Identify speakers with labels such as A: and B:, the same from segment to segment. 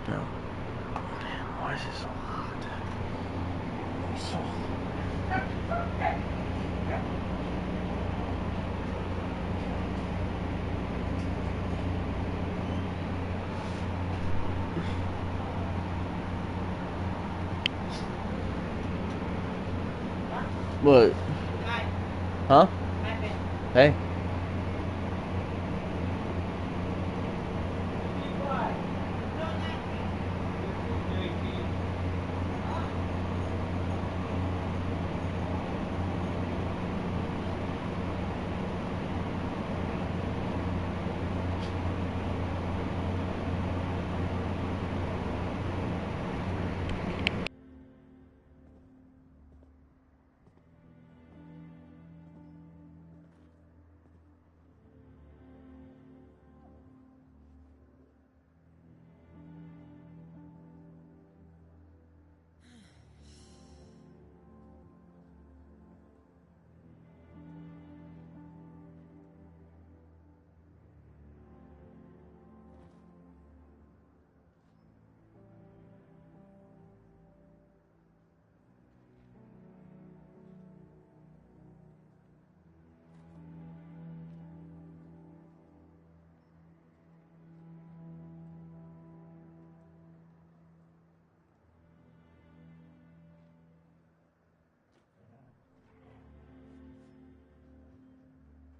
A: No. Man, why is it so hot? So... What? Huh? Hey.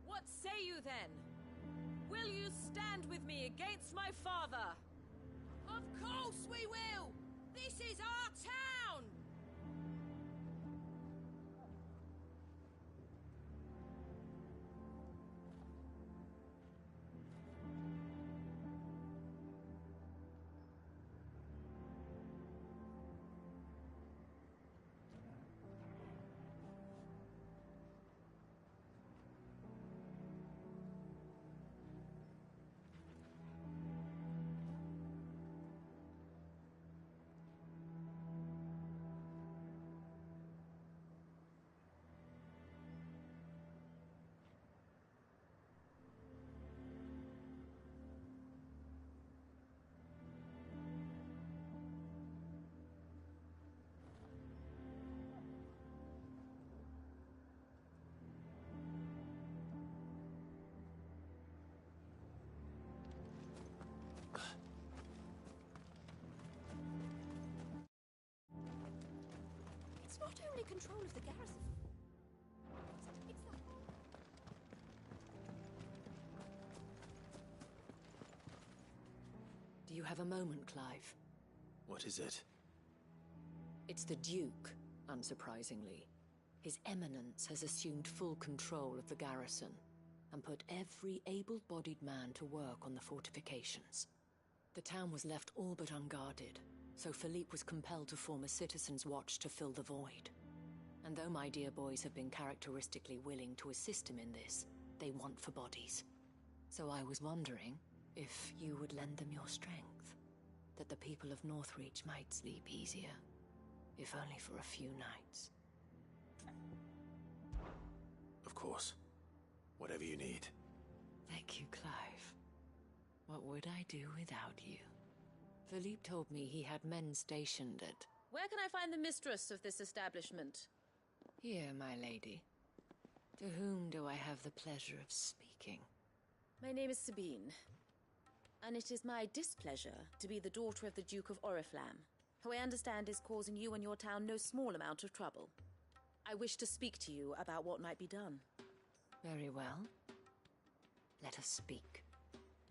B: What say you then? Will you stand with me against my father? Of course we will! This is our town! It's not only control of the garrison. It's the... Do you have a moment, Clive?
C: What is it?
B: It's the Duke, unsurprisingly. His Eminence has assumed full control of the garrison and put every able-bodied man to work on the fortifications. The town was left all but unguarded, so Philippe was compelled to form a citizens' watch to fill the void. And though my dear boys have been characteristically willing to assist him in this, they want for bodies. So I was wondering if you would lend them your strength, that the people of Northreach might sleep easier, if only for a few nights.
C: Of course. Whatever you need.
B: Thank you, Clive. What would I do without you? Philippe told me he had men stationed at... Where can I find the mistress of this establishment? Here, my lady. To whom do I have the pleasure of speaking? My name is Sabine, and it is my displeasure to be the daughter of the Duke of Oriflamme, who I understand is causing you and your town no small amount of trouble. I wish to speak to you about what might be done. Very well. Let us speak.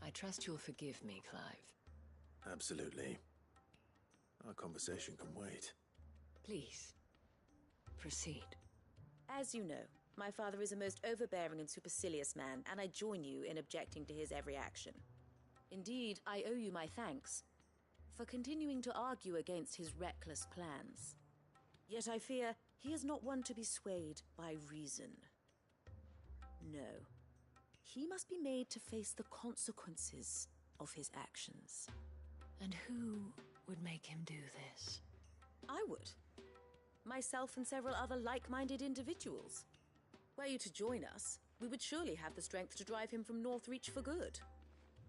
B: I trust you'll forgive me, Clive.
C: Absolutely. Our conversation can wait.
B: Please, proceed. As you know, my father is a most overbearing and supercilious man, and I join you in objecting to his every action. Indeed, I owe you my thanks for continuing to argue against his reckless plans. Yet I fear he is not one to be swayed by reason. No. He must be made to face the consequences of his actions. And who would make him do this? I would. Myself and several other like-minded individuals. Were you to join us, we would surely have the strength to drive him from Northreach for good.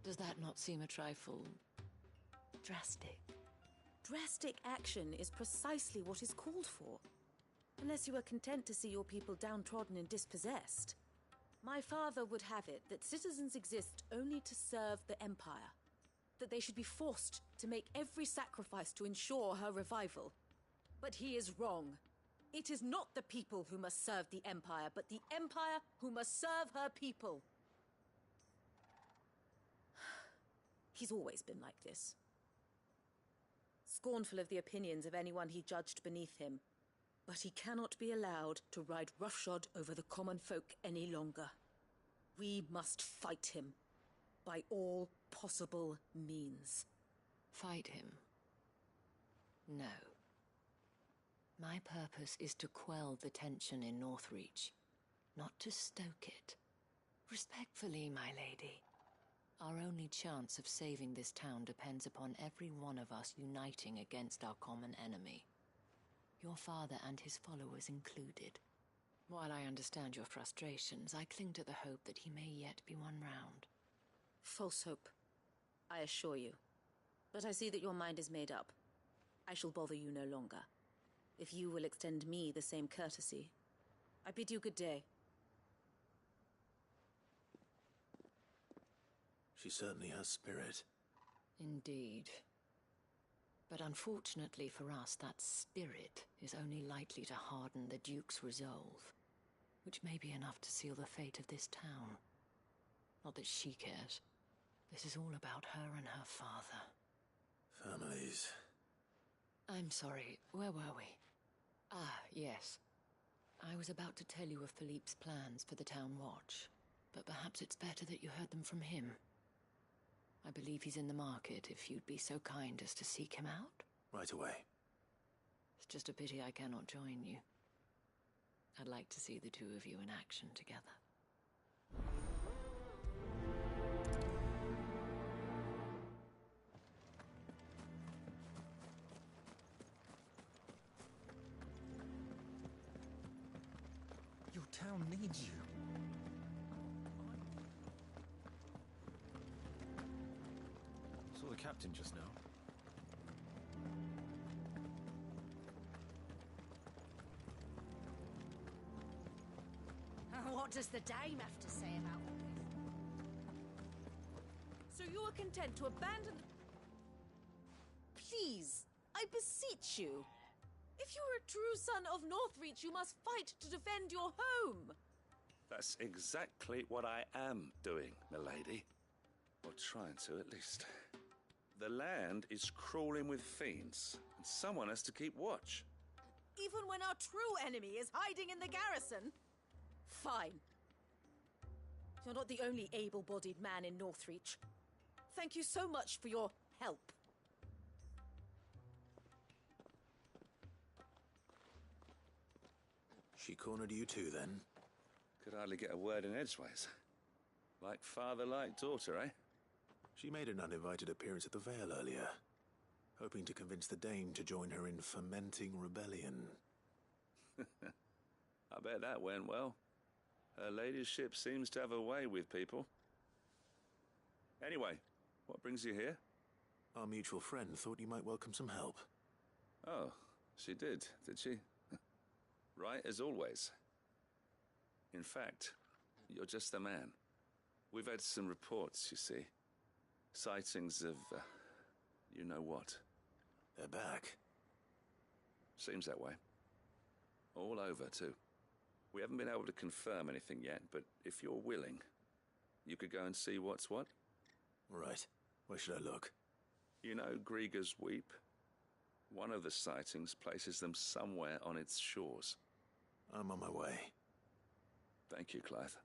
B: Does that not seem a trifle drastic?
D: Drastic action is precisely what is called for. Unless you are content to see your people downtrodden and dispossessed. My father would have it that citizens exist only to serve the Empire. That they should be forced to make every sacrifice to ensure her revival. But he is wrong. It is not the people who must serve the Empire, but the Empire who must serve her people. He's always been like this. Scornful of the opinions of anyone he judged beneath him. But he cannot be allowed to ride roughshod over the common folk any longer. We must fight him. By all possible means.
B: Fight him? No. My purpose is to quell the tension in Northreach, not to stoke it. Respectfully, my lady. Our only chance of saving this town depends upon every one of us uniting against our common enemy. Your father and his followers included. While I understand your frustrations, I cling to the hope that he may yet be won round.
D: False hope, I assure you. But I see that your mind is made up. I shall bother you no longer. If you will extend me the same courtesy, I bid you good day.
C: She certainly has spirit.
B: Indeed. But unfortunately for us, that spirit is only likely to harden the Duke's resolve, which may be enough to seal the fate of this town. Not that she cares. This is all about her and her father.
C: Families.
B: I'm sorry, where were we? Ah, yes. I was about to tell you of Philippe's plans for the town watch, but perhaps it's better that you heard them from him. I believe he's in the market, if you'd be so kind as to seek him out.
C: Right away.
B: It's just a pity I cannot join you. I'd like to see the two of you in action together.
E: Your town needs you. Saw the captain just now.
D: What does the dame have to say about all this? So you are content to abandon... Please, I beseech you. If you are a true son of Northreach, you must fight to defend your home.
F: That's exactly what I am doing, milady. Or trying to, at least. The land is crawling with fiends, and someone has to keep watch.
D: Even when our true enemy is hiding in the garrison? Fine. You're not the only able-bodied man in Northreach. Thank you so much for your help.
C: She cornered you too, then?
F: Could hardly get a word in edgeways. Like father, like daughter, eh?
C: She made an uninvited appearance at the Vale earlier, hoping to convince the Dame to join her in fomenting rebellion.
F: I bet that went well. Her ladyship seems to have a way with people. Anyway, what brings you here?
C: Our mutual friend thought you might welcome some help.
F: Oh, she did she? Right as always. In fact, you're just the man. We've had some reports, you see. Sightings of, you know what.
C: They're back.
F: Seems that way. All over, too. We haven't been able to confirm anything yet, but if you're willing, you could go and see what's what.
C: Right. Where should I look?
F: You know Grieger's Weep? One of the sightings places them somewhere on its shores.
C: I'm on my way.
F: Thank you, Clive.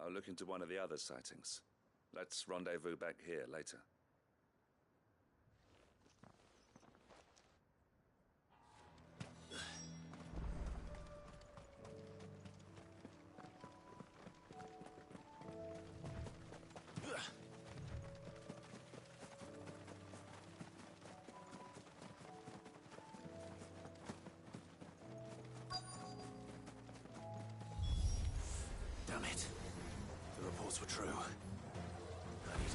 F: I'll look into one of the other sightings. Let's rendezvous back here later.
C: Damn it. The reports were true. I need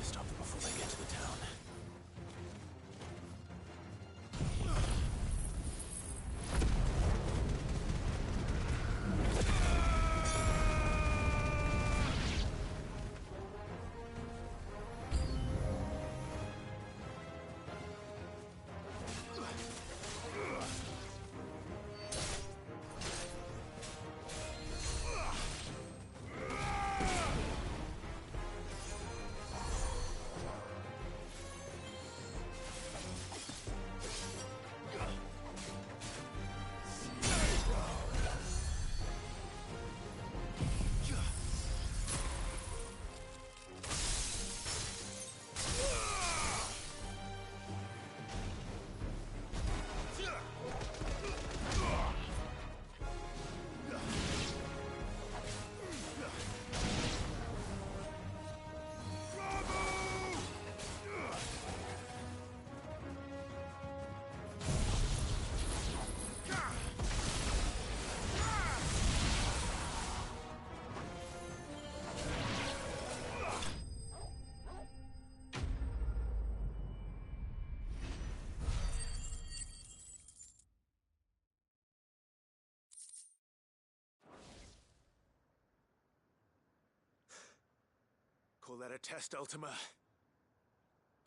C: that a test, Ultima?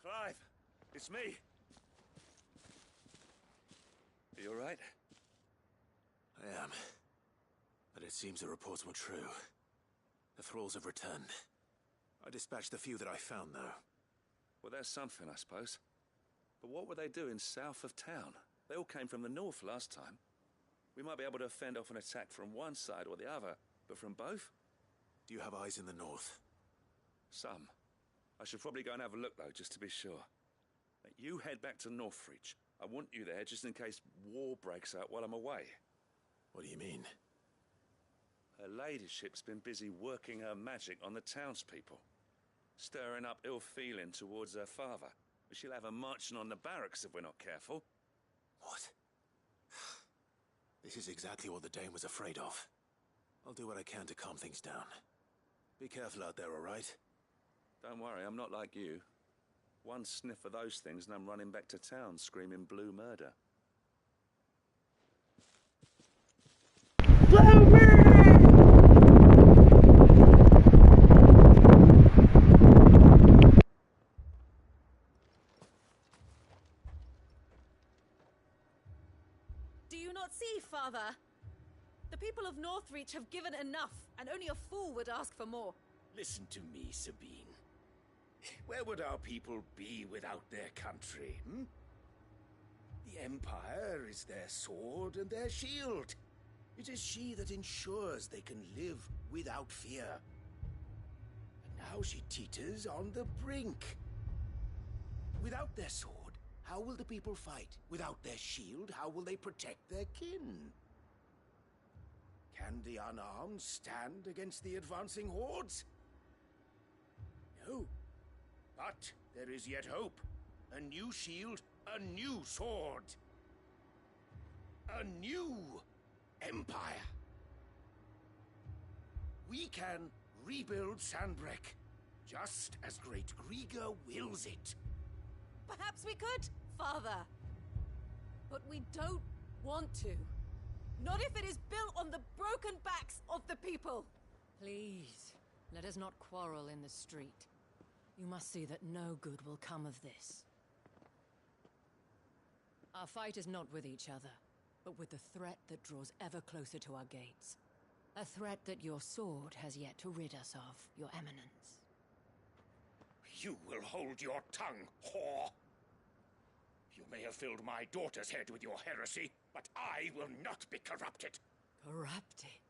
F: Clive, it's me. Are you alright?
C: I am. But it seems the reports were true. The thralls have returned. I dispatched the few that I found, though.
F: Well, there's something, I suppose. But what were they doing south of town? They all came from the north last time. We might be able to fend off an attack from one side or the other, but from both?
C: Do you have eyes in the north?
F: Some. I should probably go and have a look, though, just to be sure. You head back to Northreach. I want you there just in case war breaks out while I'm away.
C: What do you mean?
F: Her ladyship's been busy working her magic on the townspeople, stirring up ill feeling towards her father. She'll have her marching on the barracks if we're not careful.
C: What? This is exactly what the Dame was afraid of. I'll do what I can to calm things down. Be careful out there, all right?
F: Don't worry, I'm not like you. One sniff of those things and I'm running back to town screaming blue murder.
D: Do you not see, Father? The people of Northreach have given enough, and only a fool would ask for more.
G: Listen to me, Sabine. Where would our people be without their country, hmm? The Empire is their sword and their shield. It is she that ensures they can live without fear. And now she teeters on the brink. Without their sword, how will the people fight? Without their shield, how will they protect their kin? Can the unarmed stand against the advancing hordes? No. But there is yet hope. A new shield, a new sword. A new empire. We can rebuild Sanbreque, just as Great Griga wills it.
D: Perhaps we could, Father. But we don't want to. Not if it is built on the broken backs of the people.
B: Please, let us not quarrel in the street. You must see that no good will come of this. Our fight is not with each other, but with the threat that draws ever closer to our gates. A threat that your sword has yet to rid us of, Your Eminence.
G: You will hold your tongue, whore! You may have filled my daughter's head with your heresy, but I will not be corrupted!
B: Corrupted?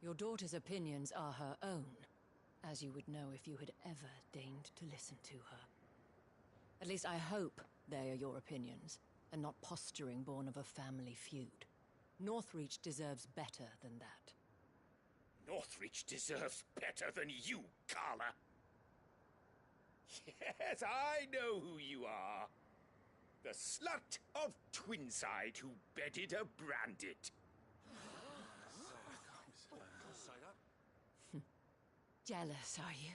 B: Your daughter's opinions are her own, as you would know if you had ever deigned to listen to her. At least I hope they are your opinions, and not posturing born of a family feud. Northreach deserves better than that.
G: Northreach deserves better than you, Carla! Yes, I know who you are. The slut of Twinside who bedded a Brandit.
B: Jealous, are you?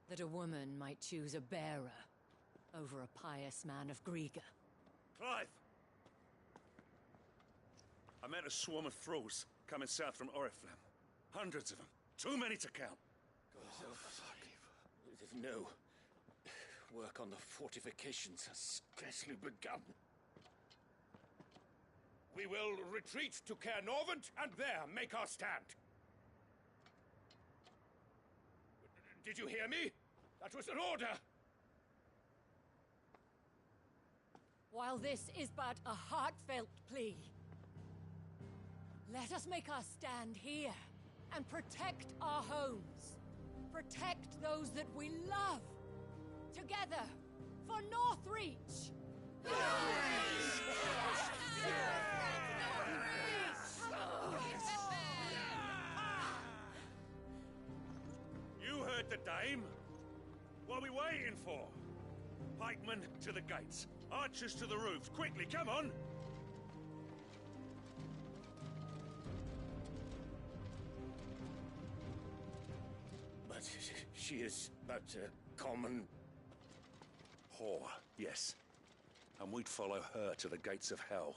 B: That a woman might choose a bearer over a pious man of Griga.
F: Clive! I met a swarm of thralls coming south from Oriflamme. Hundreds of them. Too many to count.
G: No. Work on the fortifications has scarcely begun. We will retreat to Caer Norvent and there make our stand. Did you hear me? That was an order!
B: While this is but a heartfelt plea, let us make our stand here and protect our homes. Protect those that we love. Together, for Northreach!
F: You heard the Dame? What are we waiting for? Pikemen to the gates. Archers to the roofs. Quickly, come on!
G: But she is but a common...
F: Whore, yes. And we'd follow her to the gates of hell.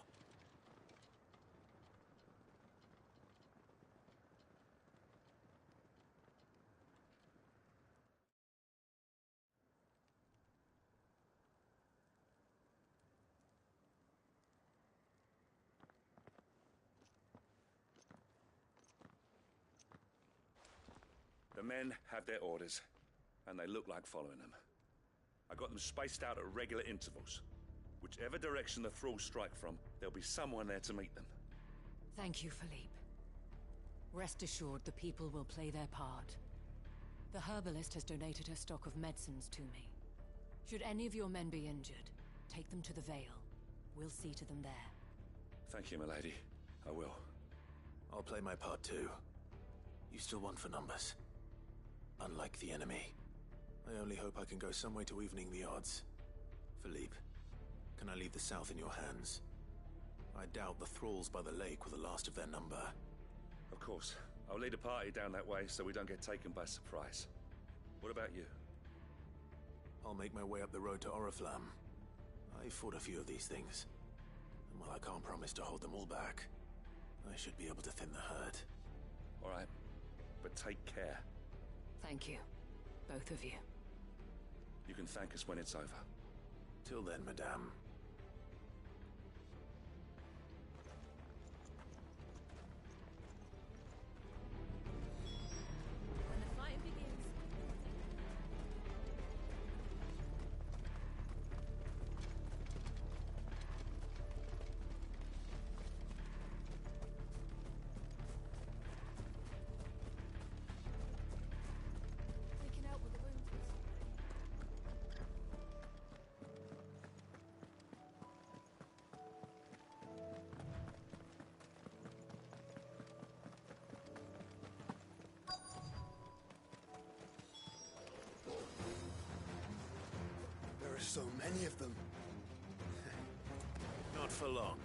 F: The men have their orders, and they look like following them. I got them spaced out at regular intervals. Whichever direction the thralls strike from, there'll be someone there to meet them.
B: Thank you, Philippe. Rest assured the people will play their part. The herbalist has donated her stock of medicines to me. Should any of your men be injured, take them to the Vale. We'll see to them there.
F: Thank you, milady. I will.
C: I'll play my part too. You still won for numbers. Unlike the enemy. I only hope I can go some way to evening the odds. Philippe, can I leave the south in your hands? I doubt the thralls by the lake were the last of their number.
F: Of course. I'll lead a party down that way so we don't get taken by surprise. What about you?
C: I'll make my way up the road to Oriflamme. I fought a few of these things. And while I can't promise to hold them all back, I should be able to thin the herd.
F: All right. But take care.
B: Thank you. Both of you.
F: You can thank us when it's over.
C: Till then, madame.
D: When the fighting begins. We can help with the wounds.
G: There are so many of them.
C: Not for long.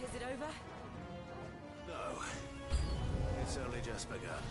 D: Is it over?
C: No. It's only just begun.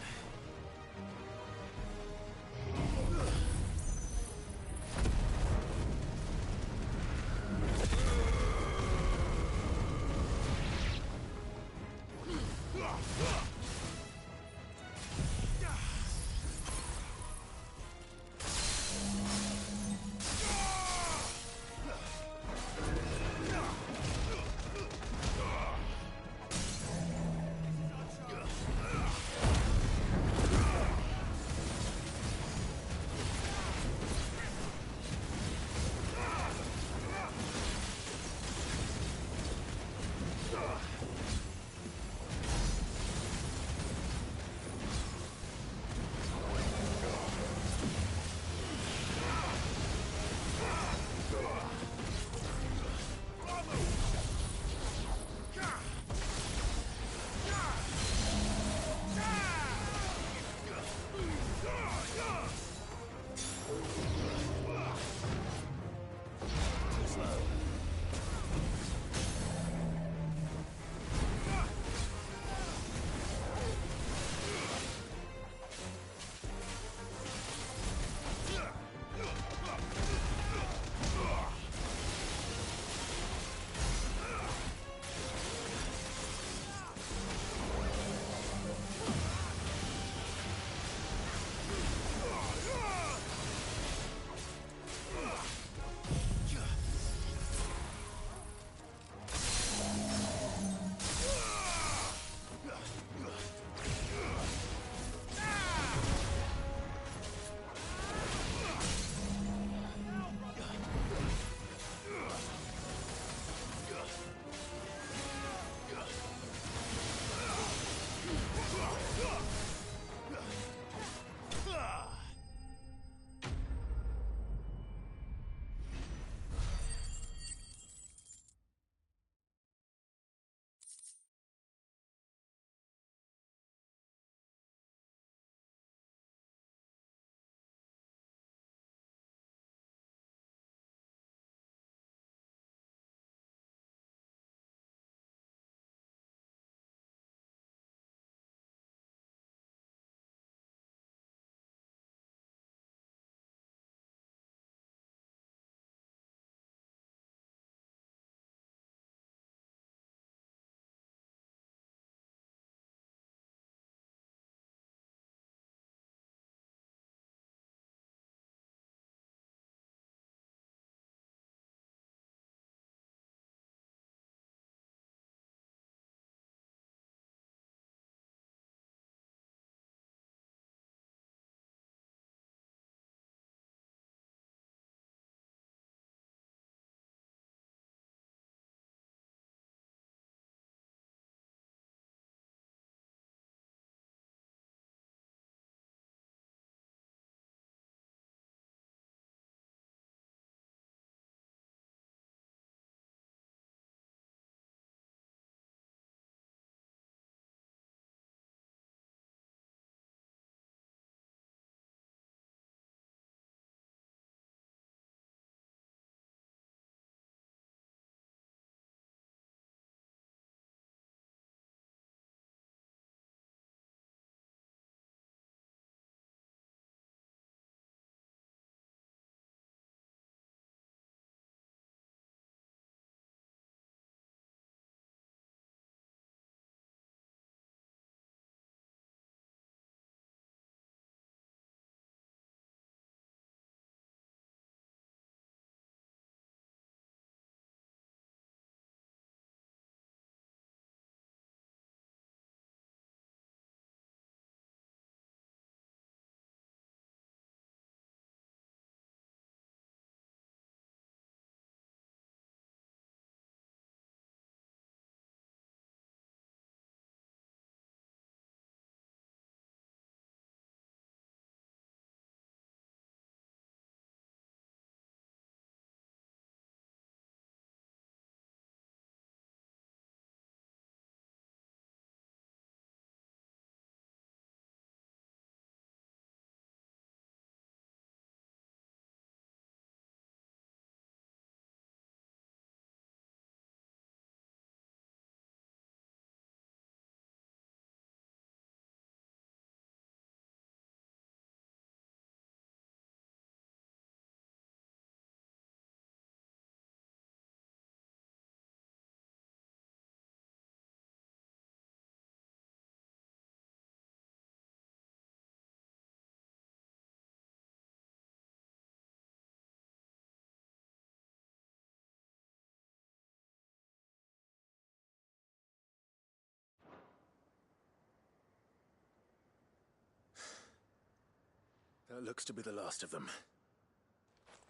C: That looks to be the last of them.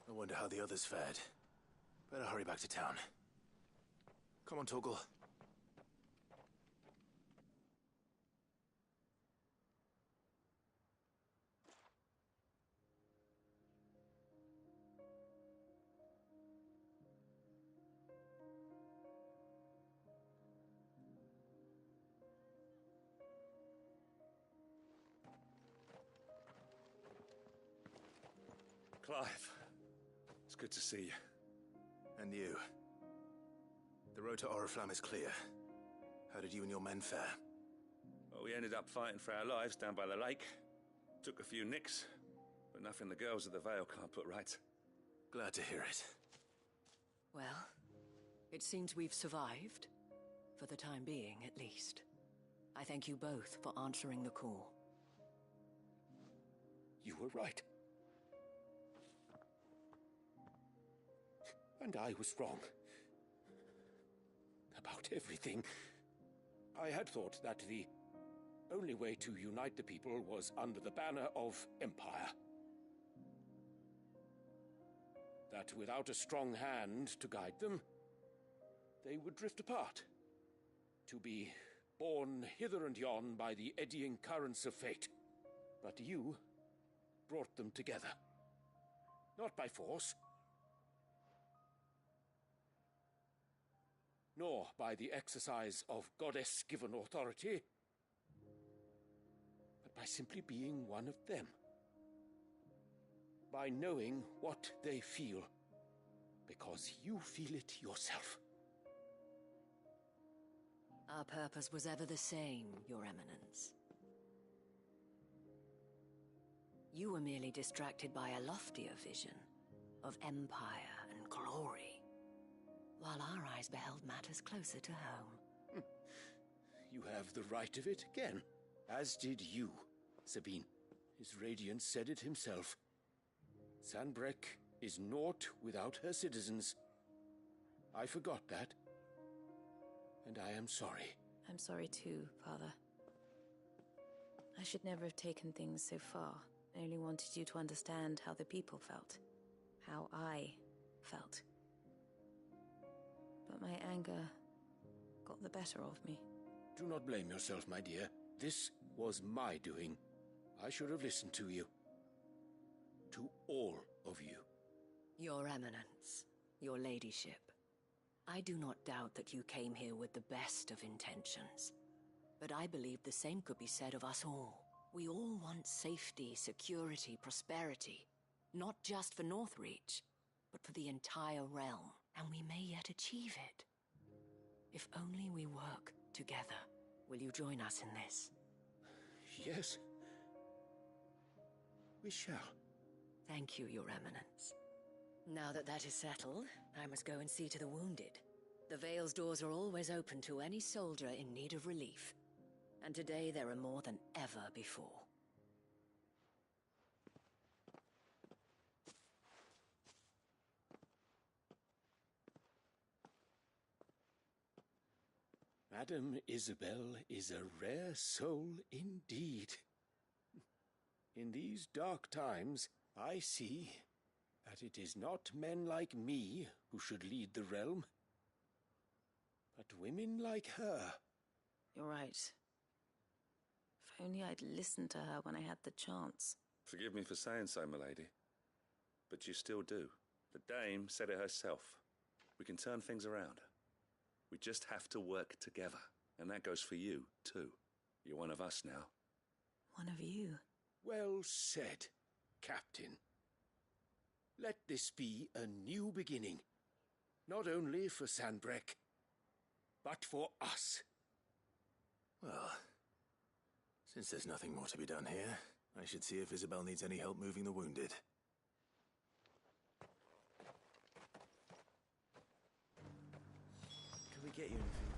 C: I wonder how the others fared. Better hurry back to town. Come on, Torgal.
F: Clive, it's good to see you.
C: And you. The road to Oriflamme is clear. How did you and your men fare?
F: Well, we ended up fighting for our lives down by the lake. Took a few nicks, but nothing the girls of the Vale can't put right.
C: Glad to hear it.
H: Well, it seems we've survived. For the time being, at least. I thank you both for answering the call.
G: You were right. And I was wrong. About everything. I had thought that the only way to unite the people was under the banner of Empire. That without a strong hand to guide them, they would drift apart. To be borne hither and yon by the eddying currents of fate. But you brought them together. Not by force, nor by the exercise of goddess-given authority, but by simply being one of them. By knowing what they feel, because you feel it yourself.
H: Our purpose was ever the same, Your Eminence. You were merely distracted by a loftier vision of empire and glory, while our eyes beheld matters closer to home.
G: You have the right of it again, as did you, Sabine. His Radiance said it himself. Sanbreque is naught without her citizens. I forgot that, and I am sorry.
D: I'm sorry too, Father. I should never have taken things so far. I only wanted you to understand how the people felt. How I felt. But my anger got the better of me.
G: Do not blame yourself, my dear. This was my doing. I should have listened to you. To all of you.
H: Your Eminence, your Ladyship, I do not doubt that you came here with the best of intentions. But I believe the same could be said of us all. We all want safety, security, prosperity. Not just for Northreach, but for the entire realm. And we may yet achieve it. If only we work together. Will you join us in this?
G: Yes. We shall.
H: Thank you, Your Eminence. Now that that is settled, I must go and see to the wounded. The Vale's doors are always open to any soldier in need of relief. And today there are more than ever before.
G: Madame Isabel is a rare soul indeed. In these dark times, I see that it is not men like me who should lead the realm, but women like her.
D: You're right. If only I'd listened to her when I had the chance.
F: Forgive me for saying so, milady, but you still do. The Dame said it herself. We can turn things around. We just have to work together. And that goes for you, too. You're one of us now.
D: One of you?
G: Well said, Captain. Let this be a new beginning. Not only for Sanbreque, but for us.
C: Well, since there's nothing more to be done here, I should see if Isabel needs any help moving the wounded.
A: Can we get you anything?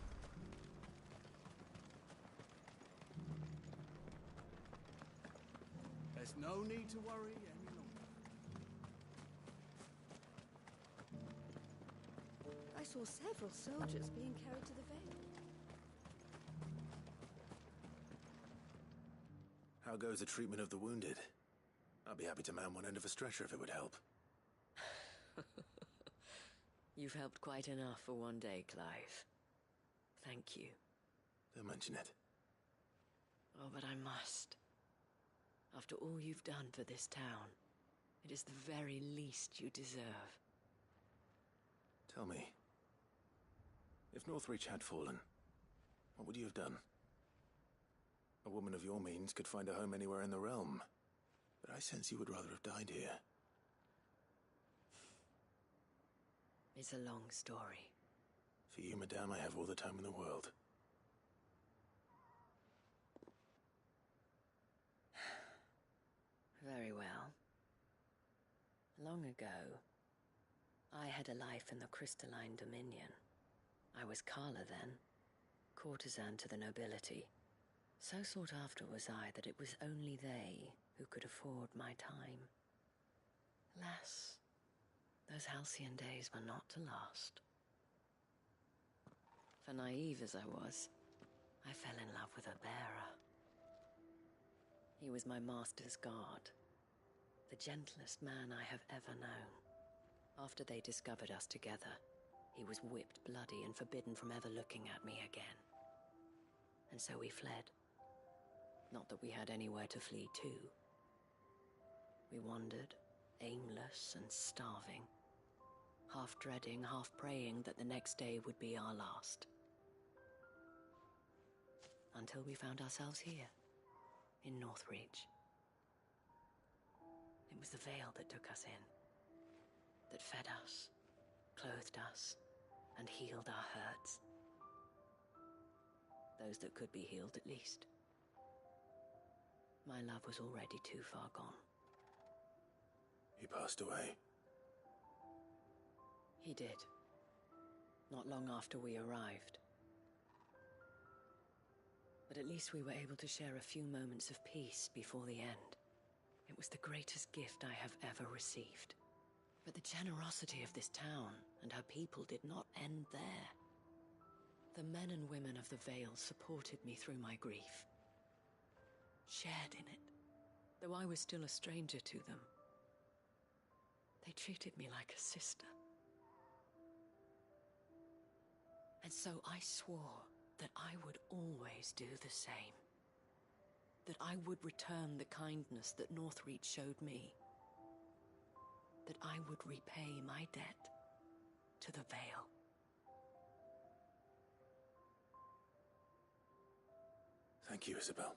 I: There's no need to worry any longer.
D: I saw several soldiers being carried to the Vale.
C: How goes the treatment of the wounded? I'd be happy to man one end of a stretcher if it would help.
H: You've helped quite enough for one day, Clive. Thank you.
C: Don't mention it.
H: Oh, but I must. After all you've done for this town, it is the very least you deserve.
C: Tell me, if Northreach had fallen, what would you have done? A woman of your means could find a home anywhere in the realm, but I sense you would rather have died here.
H: It's a long story.
C: For you, madame, I have all the time in the world.
H: Very well. Long ago, I had a life in the Crystalline Dominion. I was Carla then, courtesan to the nobility. So sought after was I that it was only they who could afford my time. Alas, those halcyon days were not to last. For naive as I was, I fell in love with a bearer. He was my master's guard, the gentlest man I have ever known. After they discovered us together, he was whipped bloody and forbidden from ever looking at me again. And so we fled. Not that we had anywhere to flee to. We wandered, aimless and starving, half dreading, half praying that the next day would be our last. Until we found ourselves here, in Northreach. It was the Veil that took us in, that fed us, clothed us, and healed our hurts. Those that could be healed, at least. My love was already too far gone.
C: He passed away.
H: He did. Not long after we arrived. But at least we were able to share a few moments of peace before the end. It was the greatest gift I have ever received. But the generosity of this town and her people did not end there. The men and women of the Veil supported me through my grief. Shared in it, though I was still a stranger to them. They treated me like a sister. And so I swore that I would always do the same. That I would return the kindness that Northreach showed me. That I would repay my debt to the Veil.
C: Thank you, Isabel,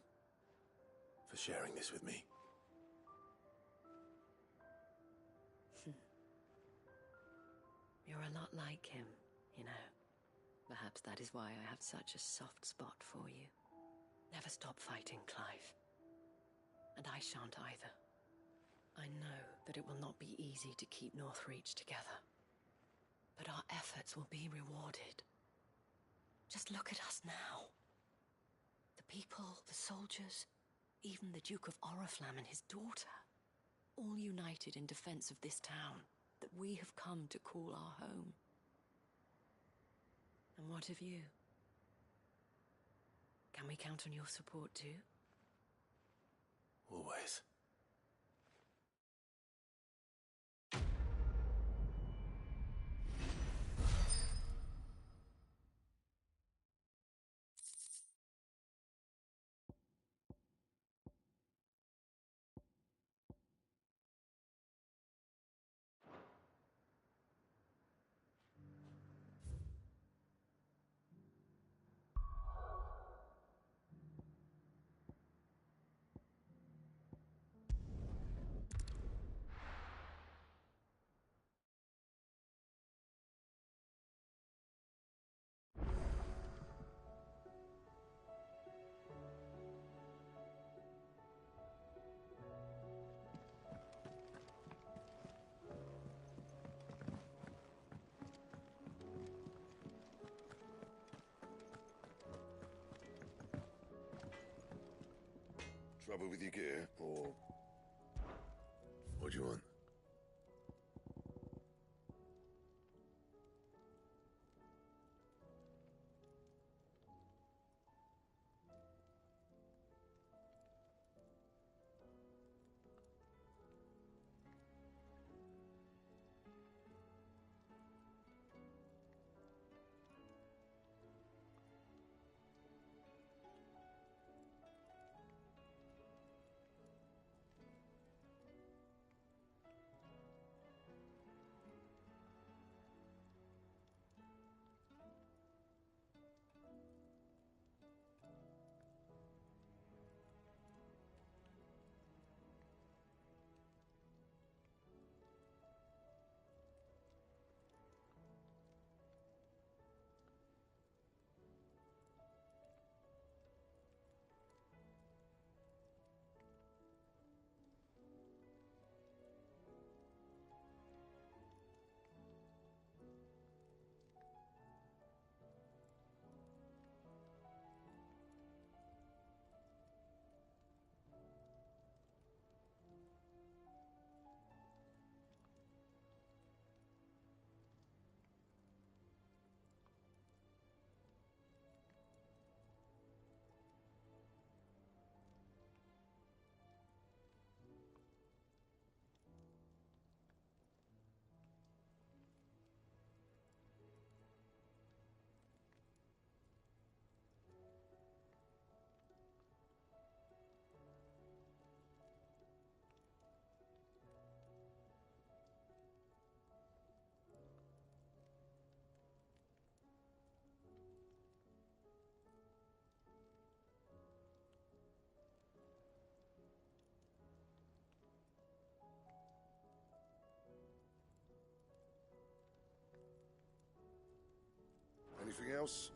C: for sharing this with me.
H: You're a lot like him, you know. Perhaps that is why I have such a soft spot for you. Never stop fighting, Clive. And I shan't either. I know that it will not be easy to keep Northreach together. But our efforts will be rewarded. Just look at us now. The people, the soldiers, even the Duke of Oriflamme and his daughter, all united in defense of this town that we have come to call our home. And what of you? Can we count on your support too?
C: Always.
J: Trouble with your gear, or what do you want? else?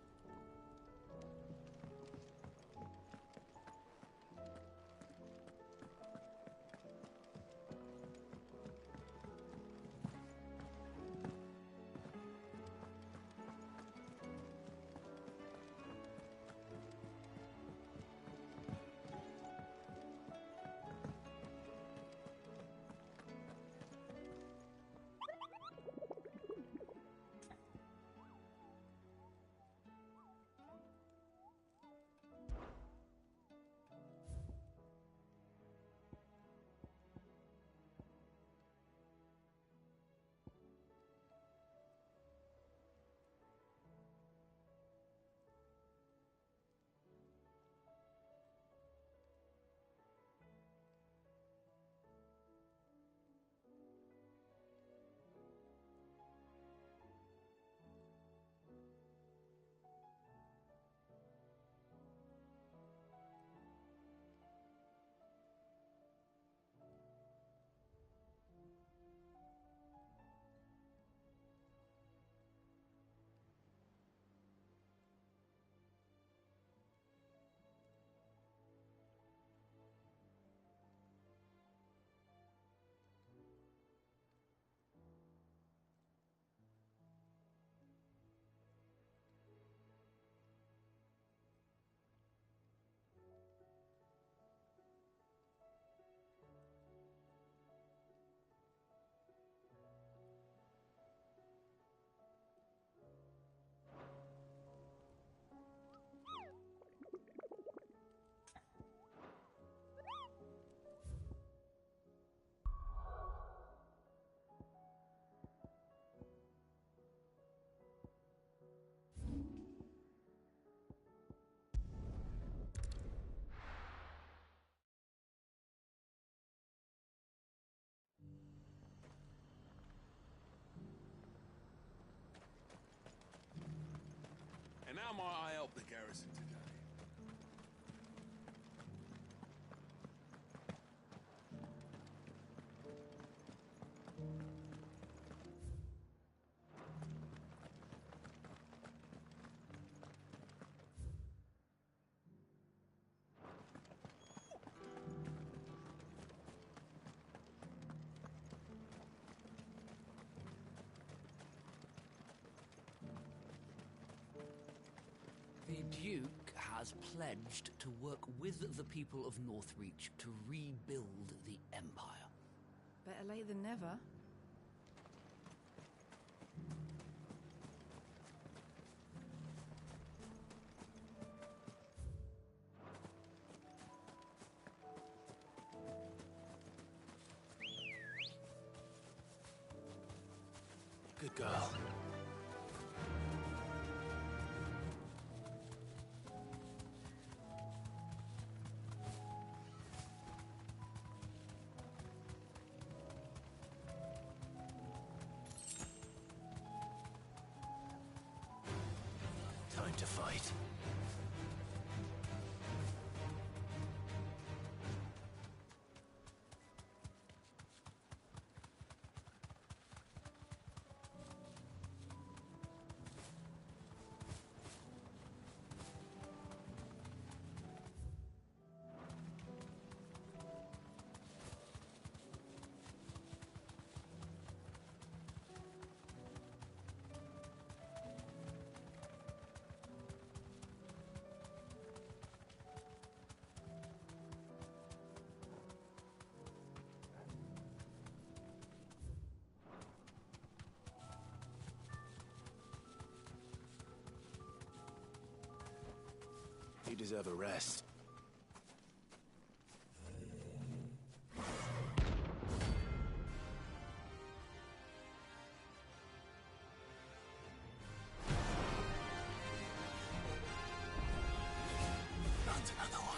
G: And how might I help the garrison today?
K: The Duke has pledged to work with the people of Northreach to rebuild the Empire.
L: Better late than never.
C: Good girl. Time to fight. You deserve a rest. Not another one.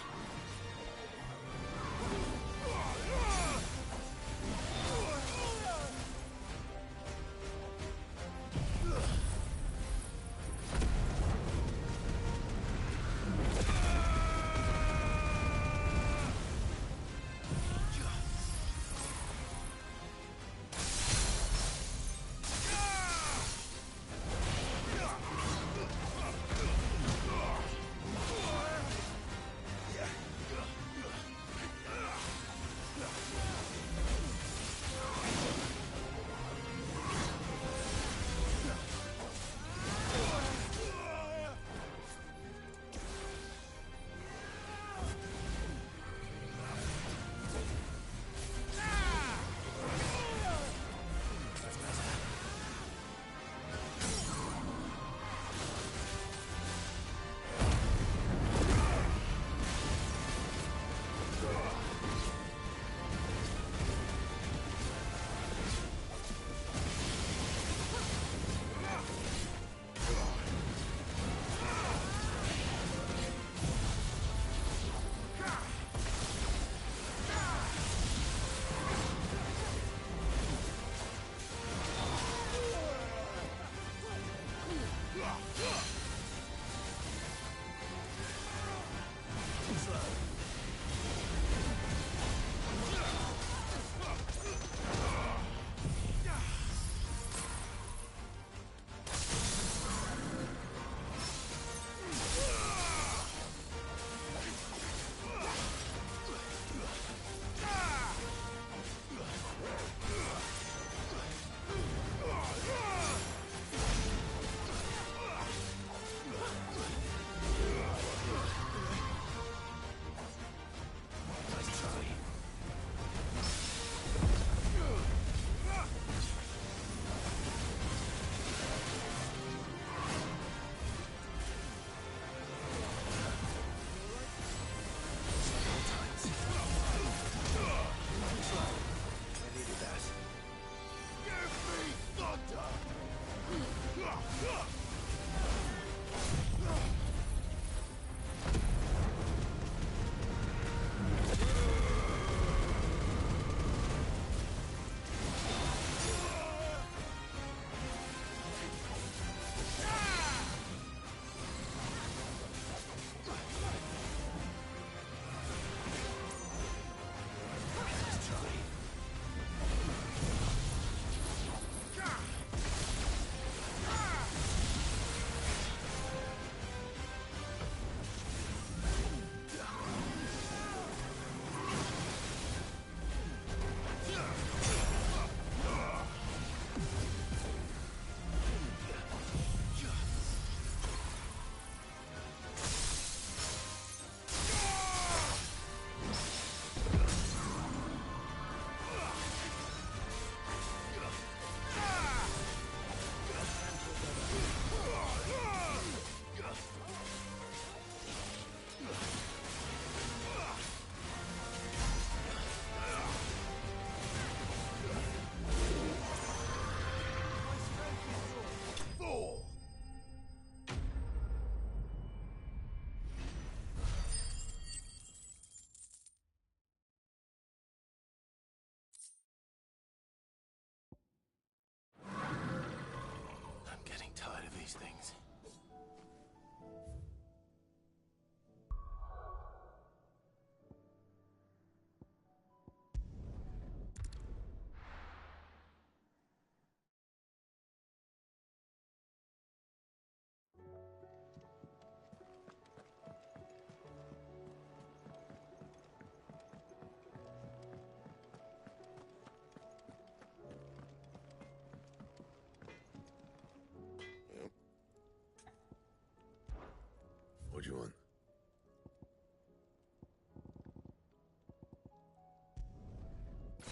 J: What do you want?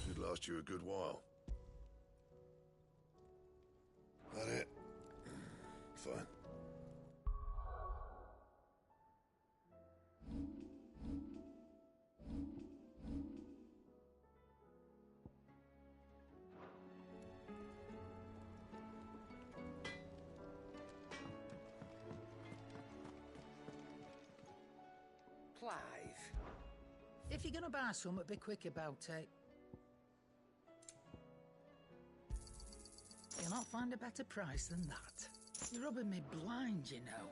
J: Should last you a good while. That it? Fine.
M: Clive, if you're gonna buy something, be quick about it. You'll not find a better price than that. You're rubbing me blind, you know.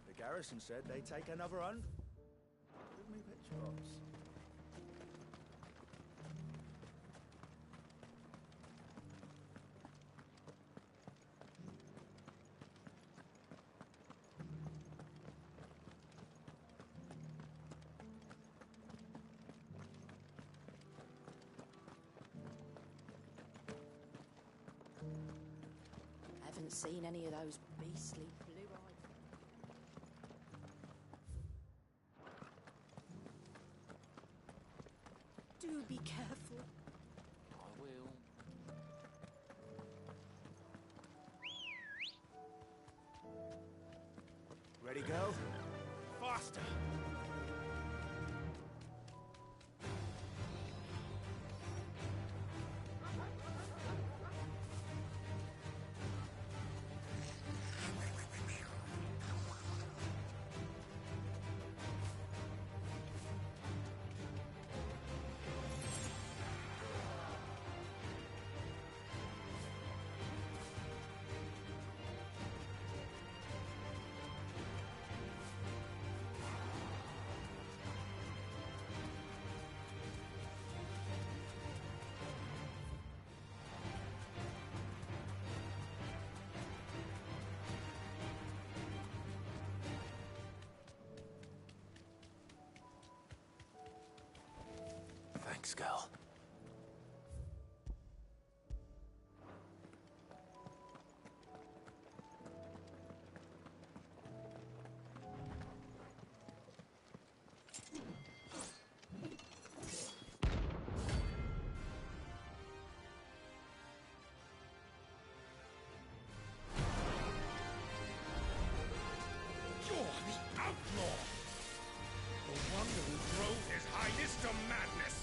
N: The garrison said they'd take another 100. Give me bit chops.
H: Haven't seen any of those beastly blue-eyed...
D: Do be careful.
K: I will.
N: Ready, girl? Faster!
C: Thanks, girl.
G: You're the outlaw! The one who drove his highness to madness!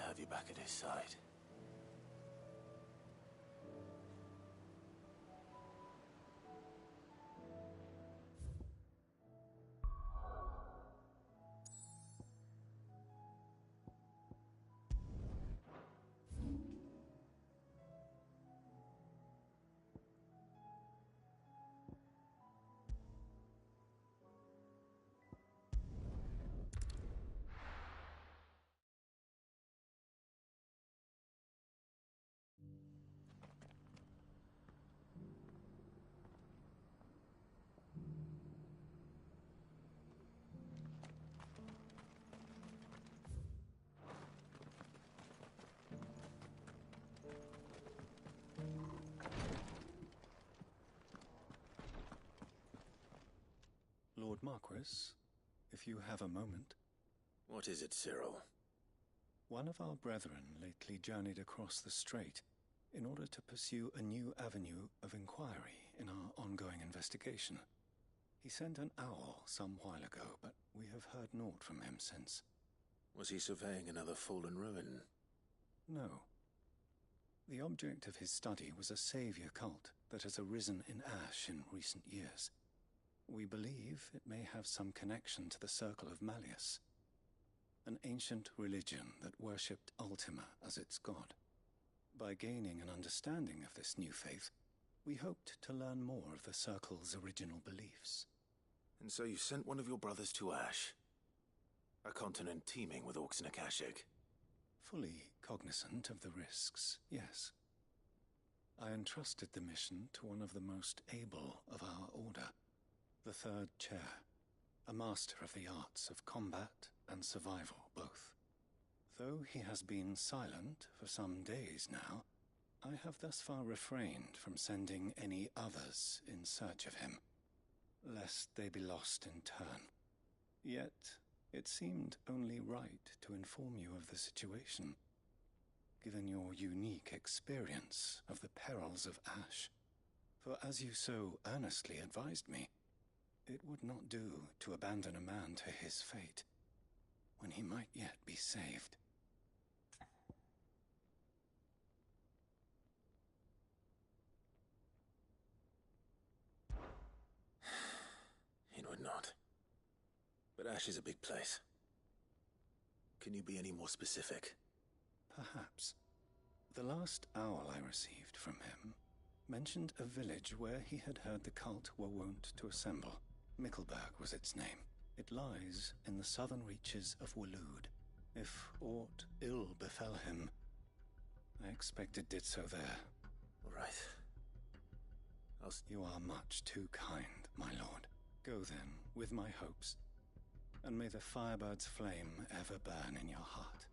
C: have you back at his side.
E: Lord Marquis, if you have a moment.
C: What is it, Cyril?
E: One of our brethren lately journeyed across the strait in order to pursue a new avenue of inquiry in our ongoing investigation. He sent an owl some while ago, but we have heard naught from him since.
C: Was he surveying another fallen ruin?
E: No. The object of his study was a savior cult that has arisen in Ash in recent years. We believe it may have some connection to the Circle of Malleus, an ancient religion that worshipped Ultima as its god. By gaining an understanding of this new faith, we hoped to learn more of the Circle's original beliefs.
C: And so you sent one of your brothers to Ash, a continent teeming with orcs and Akashic.
E: Fully cognizant of the risks, yes. I entrusted the mission to one of the most able of our order, the Third Chair, a master of the arts of combat and survival both. Though he has been silent for some days now, I have thus far refrained from sending any others in search of him, lest they be lost in turn. Yet, it seemed only right to inform you of the situation, given your unique experience of the perils of Ash. For as you so earnestly advised me, it would not do to abandon a man to his fate, when he might yet be saved.
C: It would not. But Ash is a big place. Can you be any more specific?
E: Perhaps. The last owl I received from him mentioned a village where he had heard the cult were wont to assemble. Mickleburg was its name. It lies in the southern reaches of Waloed. If aught ill befell him, I expect it did so there.
C: All right.
E: You are much too kind, my lord. Go then, with my hopes, and may the Firebird's flame ever burn in your heart.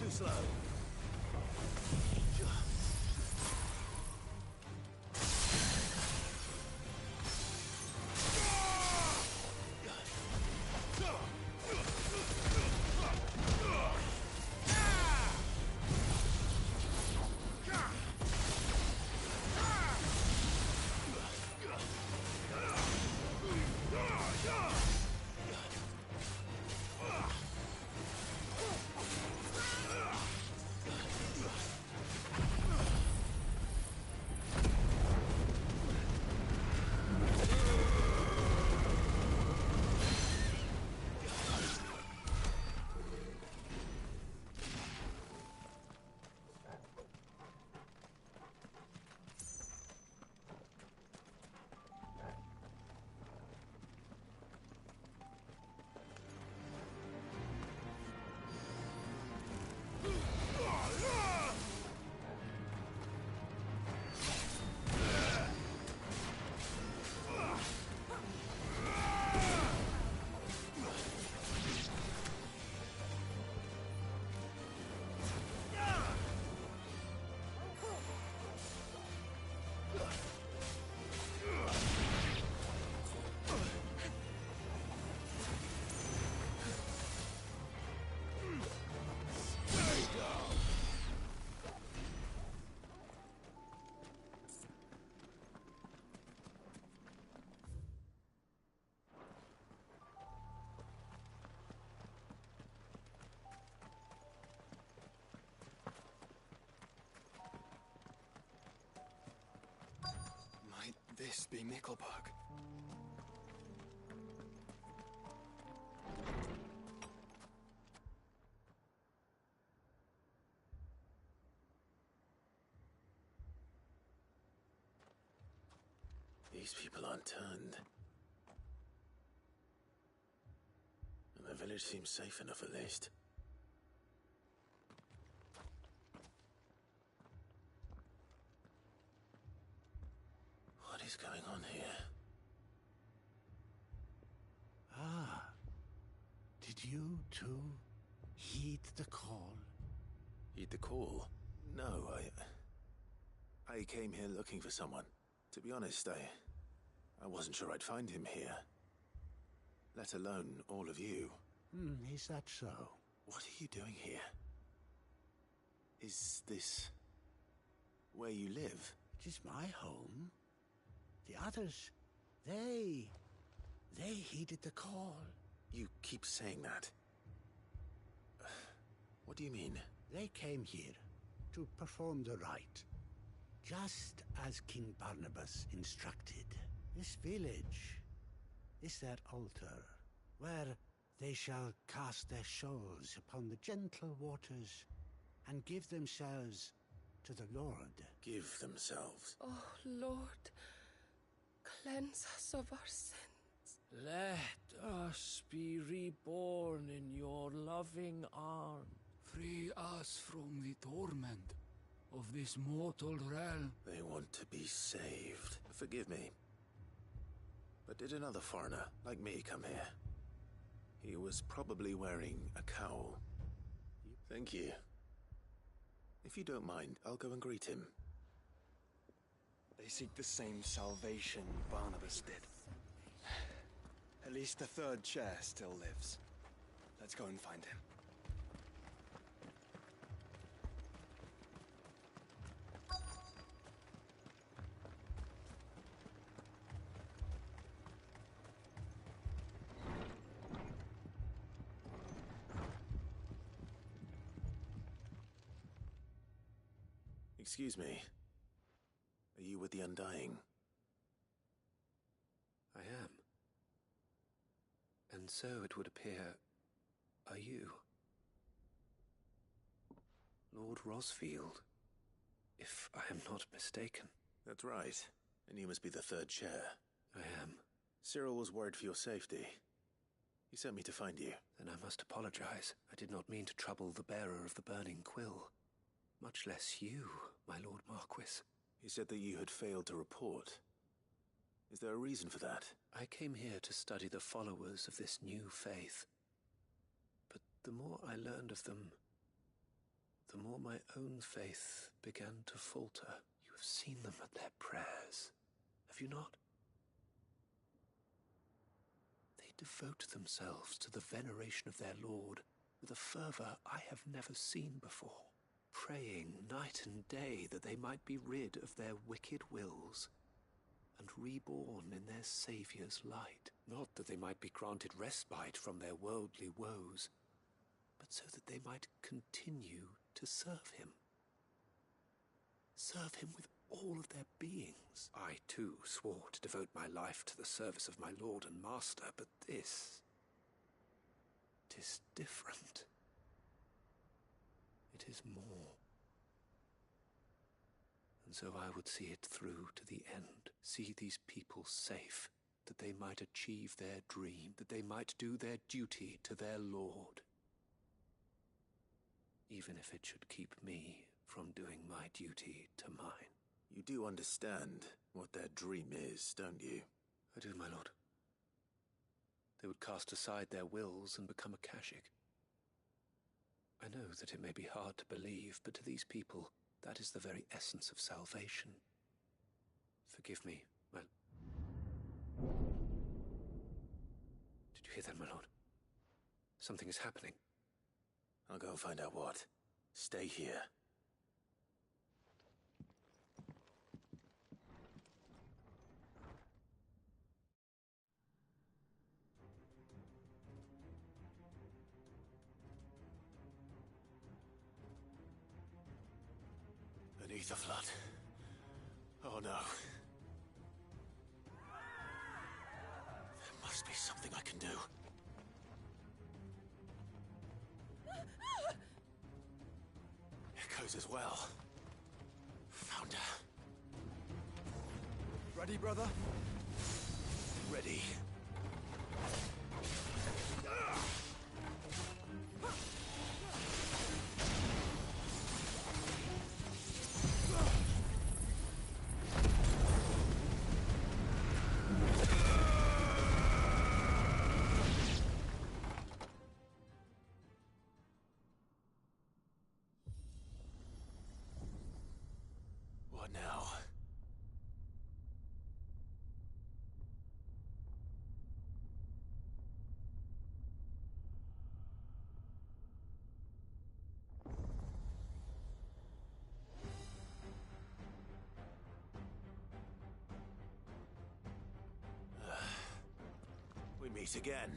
C: Too slow.
J: Ah!
O: be Nickelberg.
C: These people aren't turned. And the village seems safe enough at least. What is going on here?
I: Ah. Did you, too, heed the call?
C: Heed the call? No, I came here looking for someone. To be honest, I wasn't sure I'd find him here. Let alone all of you.
I: Is that so?
C: What are you doing here? Is this where you live?
I: It is my home. The others, they heeded the call.
C: You keep saying that. What do you mean?
I: They came here to perform the rite, just as King Barnabas instructed. This village is their altar, where they shall cast their souls upon the gentle waters and give themselves to the Lord.
C: Give themselves?
P: Oh, Lord, cleanse us of our sins.
K: Let us be reborn in your loving arms.
O: Free us from the torment of this mortal realm.
C: They want to be saved. Forgive me. But did another foreigner, like me, come here? He was probably wearing a cowl. Thank you. If you don't mind, I'll go and greet him.
O: They seek the same salvation Barnabas did. At least the third chair still lives. Let's go and find him.
C: Excuse me. Are you with the Undying?
Q: I am. And so it would appear, are you? Lord Rosfield, if I am not mistaken.
C: That's right. And you must be the third chair.
Q: I am.
C: Cyril was worried for your safety. He sent me to find you.
Q: Then I must apologize. I did not mean to trouble the bearer of the burning quill. Much less you, my Lord Marquis.
C: He said that you had failed to report. Is there a reason for that?
Q: I came here to study the followers of this new faith. But the more I learned of them, the more my own faith began to falter. You have seen them at their prayers, have you not? They devote themselves to the veneration of their Lord with a fervor I have never seen before, praying night and day that they might be rid of their wicked wills and reborn in their Saviour's light. Not that they might be granted respite from their worldly woes, but so that they might continue to serve him. Serve him with all of their beings. I, too, swore to devote my life to the service of my Lord and Master, but this... it is different. It is more. And so I would see it through to the end, see these people safe, that they might achieve their dream, that they might do their duty to their Lord. Even if it should keep me from doing my duty to mine.
C: You do understand what their dream is, don't you?
Q: I do, my lord. They would cast aside their wills and become a Kashik. I know that it may be hard to believe, but to these people, that is the very essence of salvation. Forgive me, my... Did you hear that, my lord? Something is happening.
C: I'll go and find out what. Stay here. Beneath the flood. Oh no. must be something I can do. Echoes as well. Found her.
O: Ready, brother?
C: Ready. What now? We meet again.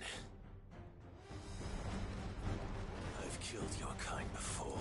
C: I've killed your kind before.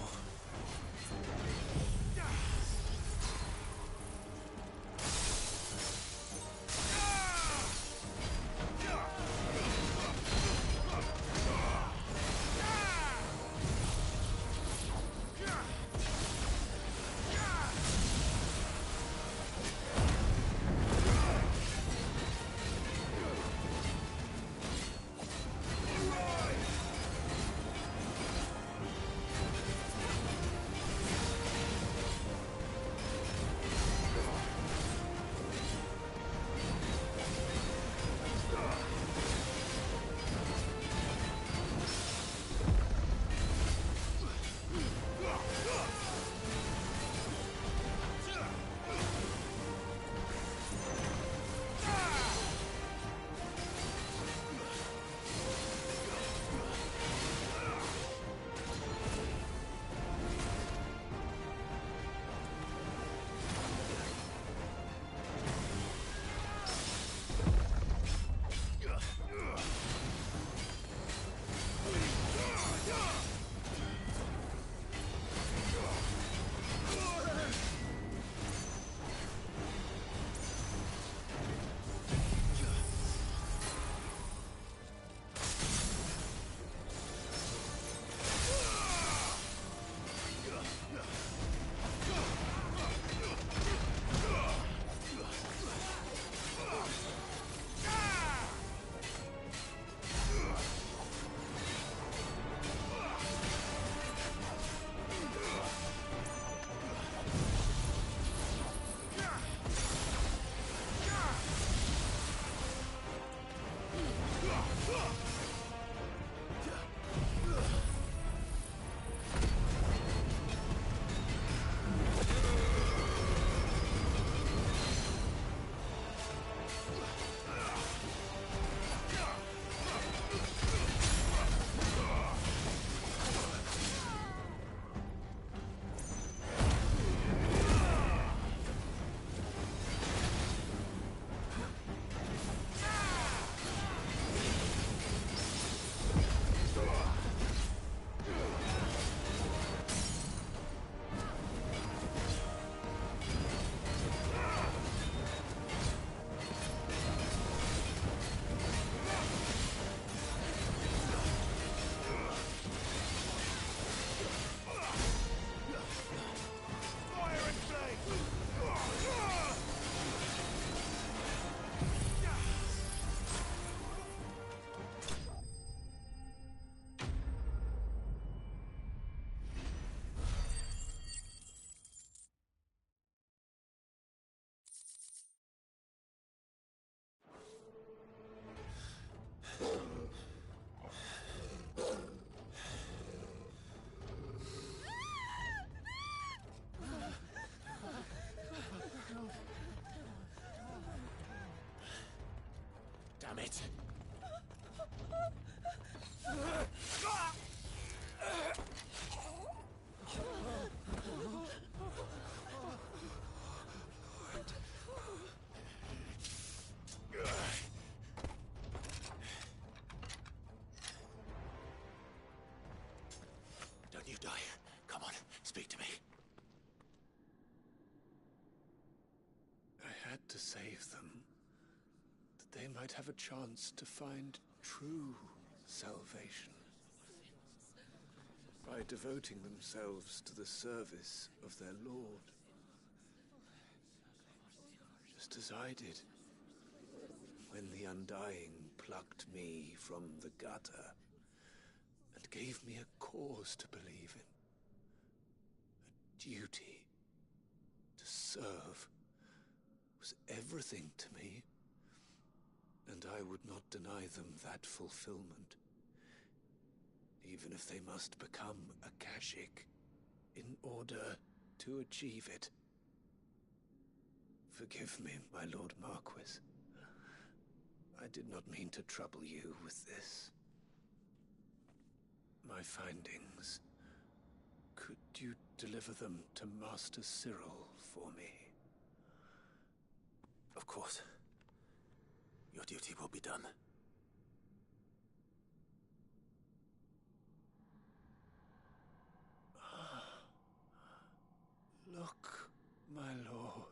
C: Damn it. Don't you die. Come on, speak to me.
E: I had to save them.
Q: they might have a chance to find true salvation by devoting themselves to the service of their Lord. Just as I did when the Undying plucked me from the gutter and gave me a cause to believe in. A duty to serve was everything to me, and I would not deny them that fulfillment, even if they must become a Kashyyyk in order to achieve it. Forgive me, my Lord Marquis. I did not mean to trouble you with this. My findings. Could you deliver them to Master Cyril for me?
C: Of course. Your duty will be done.
Q: Look, my lord.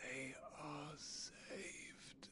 Q: They are saved.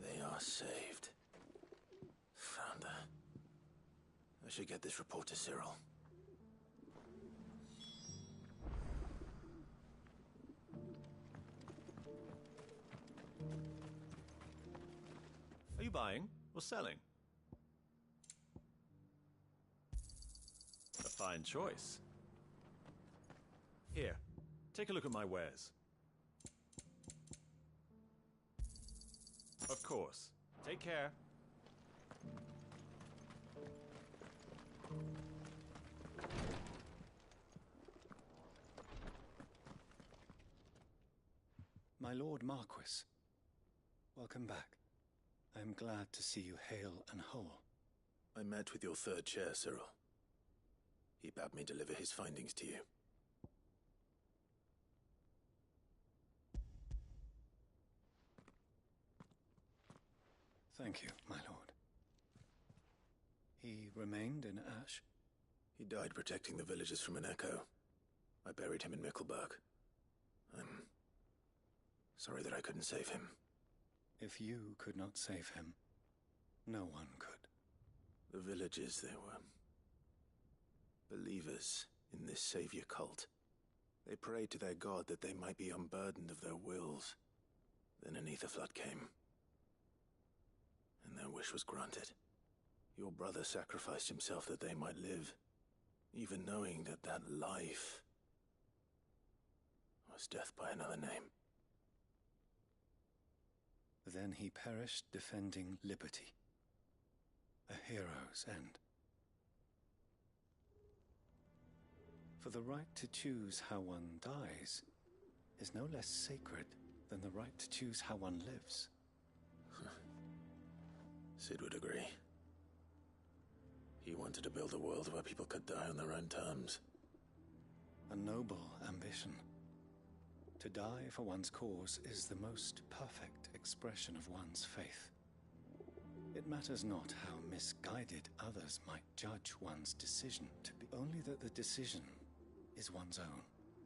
C: They are saved. Founder. I should get this report to Cyril.
R: Are you buying or selling? A fine choice. Here, take a look at my wares. Of course. Take care.
E: My Lord Marquis, welcome back. I am glad to see you hale and whole.
C: I met with your third chair, Cyril. He bade me deliver his findings to you.
E: Thank you, my lord. He remained in Ash?
C: He died protecting the villagers from an echo. I buried him in Mickelberg. I'm sorry that I couldn't save him.
E: If you could not save him, no one could.
C: The villagers, they were believers in this savior cult. They prayed to their god that they might be unburdened of their wills. Then an ether flood came, and their wish was granted. Your brother sacrificed himself that they might live, even knowing that that life was death by another name.
E: Then he perished defending liberty. A hero's end. For the right to choose how one dies is no less sacred than the right to choose how one lives.
C: Sid would agree. He wanted to build a world where people could die on their own terms.
E: A noble ambition. To die for one's cause is the most perfect expression of one's faith. It matters not how misguided others might judge one's decision to be, only that the decision is one's own.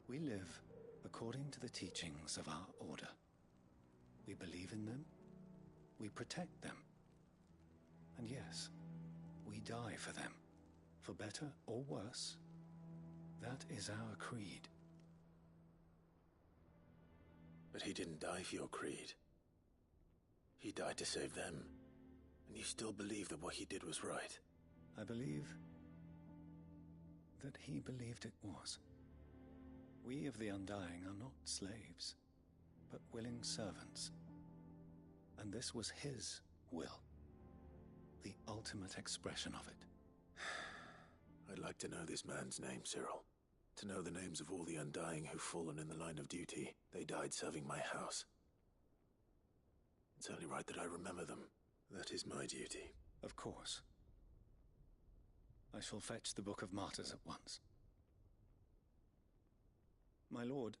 E: We live according to the teachings of our order. We believe in them, we protect them, and yes, we die for them. For better or worse, that is our creed.
C: But he didn't die for your creed. He died to save them. And you still believe that what he did was right?
E: I believe that he believed it was. We of the Undying are not slaves, but willing servants. And this was his will. The ultimate expression of it.
C: I'd like to know this man's name, Cyril. To know the names of all the Undying who've fallen in the line of duty. They died serving my house. It's only right that I remember them. That is my duty.
E: Of course. I shall fetch the Book of Martyrs at once. My lord,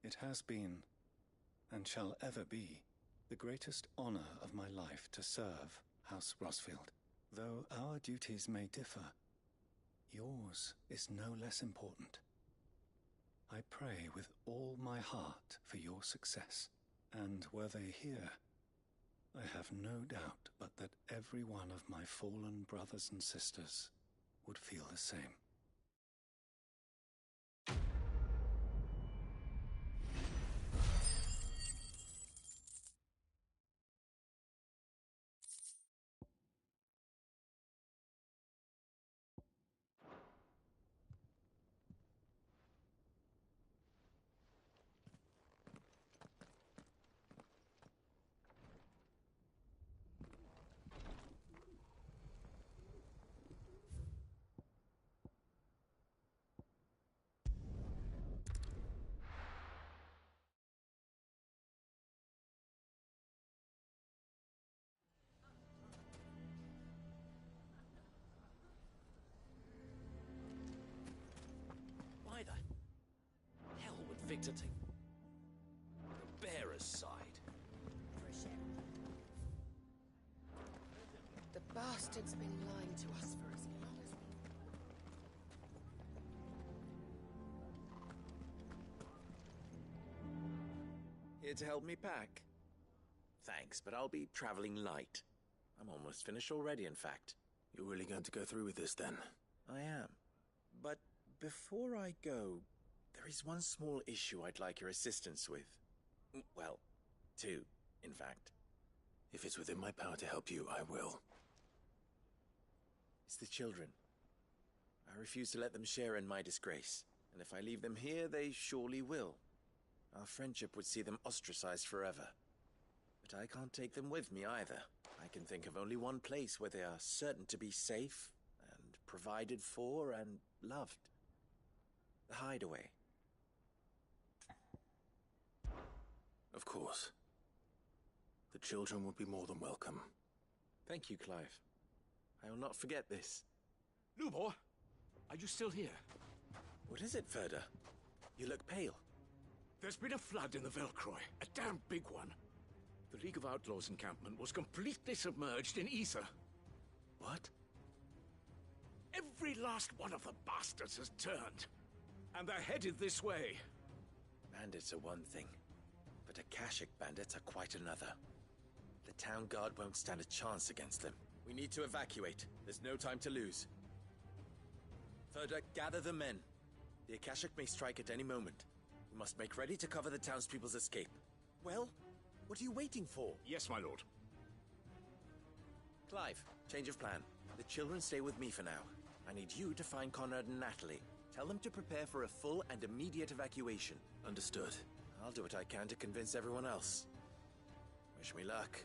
E: it has been, and shall ever be, the greatest honor of my life to serve House Rosfield. Though our duties may differ, yours is no less important. I pray with all my heart for your success, and were they here, I have no doubt but that every one of my fallen brothers and sisters would feel the same.
S: Why the hell would Victor take the bearer's side?
P: The bastard's been lying to us for as long as
T: Here to help me pack? Thanks, but I'll be traveling light. I'm almost finished already, in fact.
C: You're really going to go through with this, then?
T: I am. But before I go, there is one small issue I'd like your assistance with. Well, two, in fact.
C: If it's within my power to help you, I will.
T: It's the children. I refuse to let them share in my disgrace, and if I leave them here, they surely will. Our friendship would see them ostracized forever. But I can't take them with me either. I can think of only one place where they are certain to be safe, and provided for, and loved. The Hideaway.
C: Of course. The children would be more than welcome.
T: Thank you, Clive. I will not forget this.
S: Lubor, are you still here?
T: What is it, Ferda? You look pale.
G: There's been a flood in the Velcroy, a damn big one. The League of Outlaws encampment was completely submerged in ether.
T: What?
G: Every last one of the bastards has turned, and they're headed this way.
T: Bandits are one thing, but Akashic bandits are quite another. The town guard won't stand a chance against them. We need to evacuate. There's no time to lose. Ferda, gather the men. The Akashic may strike at any moment. We must make ready to cover the townspeople's escape. Well, what are you waiting for?
G: Yes, my lord.
T: Clive, change of plan. The children stay with me for now. I need you to find Conrad and Natalie. Tell them to prepare for a full and immediate evacuation.
C: Understood.
T: I'll do what I can to convince everyone else. Wish me luck.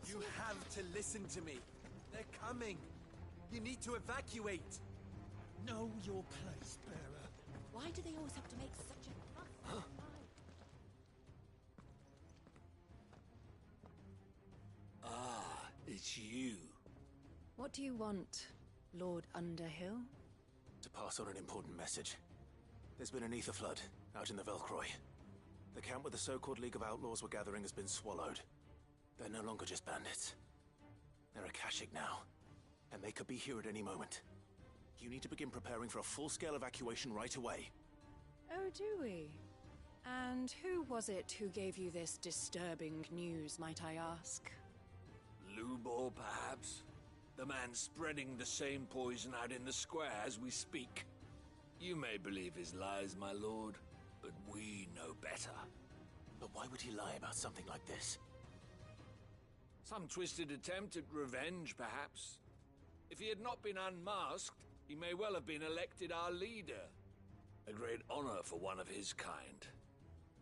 T: You have to listen to me. They're coming. You need to evacuate.
M: Know your place, bearer.
D: Why do they always have to make such a fuss?
S: Ah, it's you.
H: What do you want, Lord Underhill?
C: To pass on an important message. There's been an ether flood out in the Velcroy. The camp where the so-called League of Outlaws were gathering has been swallowed. They're no longer just bandits. They're Akashic now, and they could be here at any moment. You need to begin preparing for a full-scale evacuation right away.
H: Oh, do we? And who was it who gave you this disturbing news, might I ask?
S: Lubor, perhaps? The man spreading the same poison out in the square as we speak. You may believe his lies, my lord, but we know better.
C: But why would he lie about something like this?
S: Some twisted attempt at revenge, perhaps. If he had not been unmasked, he may well have been elected our leader. A great honor for one of his kind.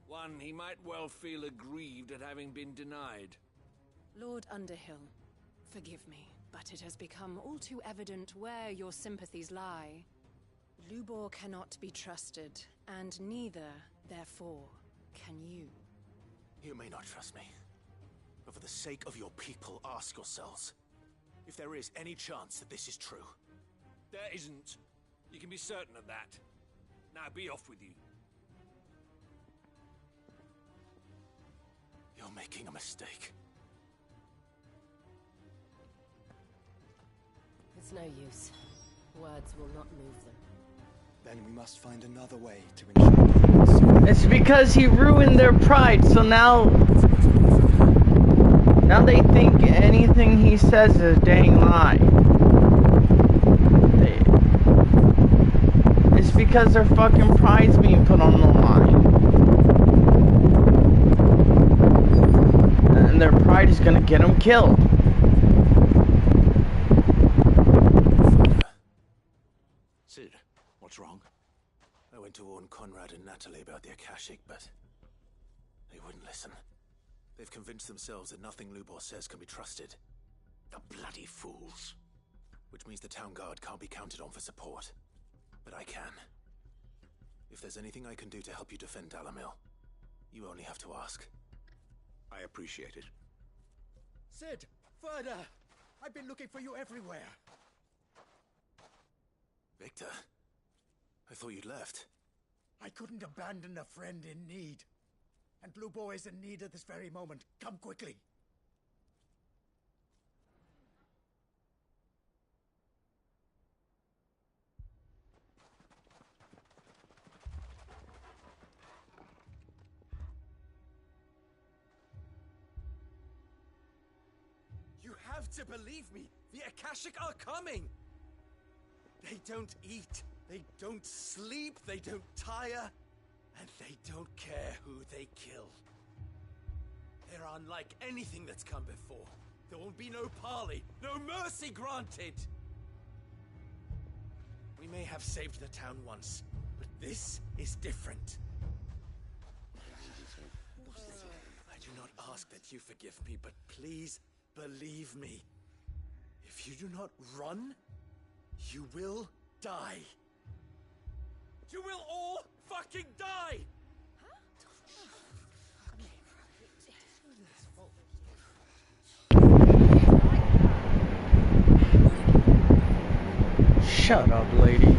S: One he might well feel aggrieved at having been denied.
U: Lord Underhill, forgive me, but it has become all too evident where your sympathies lie. Lubor cannot be trusted, and neither, therefore, can you.
C: You may not trust me, but for the sake of your people, ask yourselves if there is any chance that this is true.
S: There isn't. You can be certain of that. Now be off with you.
C: You're making a mistake.
V: It's no use. Words will not move them.
O: Then we must find another way to ensure.
A: It's because he ruined their pride, so now they think anything he says is a dang lie. It's because their fucking pride's being put on the line. And their pride is gonna get them killed.
C: Cid, what's wrong? I went to warn Conrad and Natalie about the Akashic, but they wouldn't listen. They've convinced themselves that nothing Lubor says can be trusted. The bloody fools. Which means the town guard can't be counted on for support. But I can. If there's anything I can do to help you defend Dalamil, you only have to ask.
G: I appreciate it.
N: Cid! Further! I've been looking for you everywhere.
C: Victor? I thought you'd left.
N: I couldn't abandon a friend in need. And Lubor is in need at this very moment. Come quickly.
T: You have to believe me. The Akashic are coming. They don't eat. They don't sleep. They don't tire. And they don't care who they kill. They're unlike anything that's come before. There won't be no parley, no mercy granted. We may have saved the town once, but this is different. I do not ask that you forgive me, but please believe me. If you do not run, you will die. You will all fucking die!
A: Shut up, lady.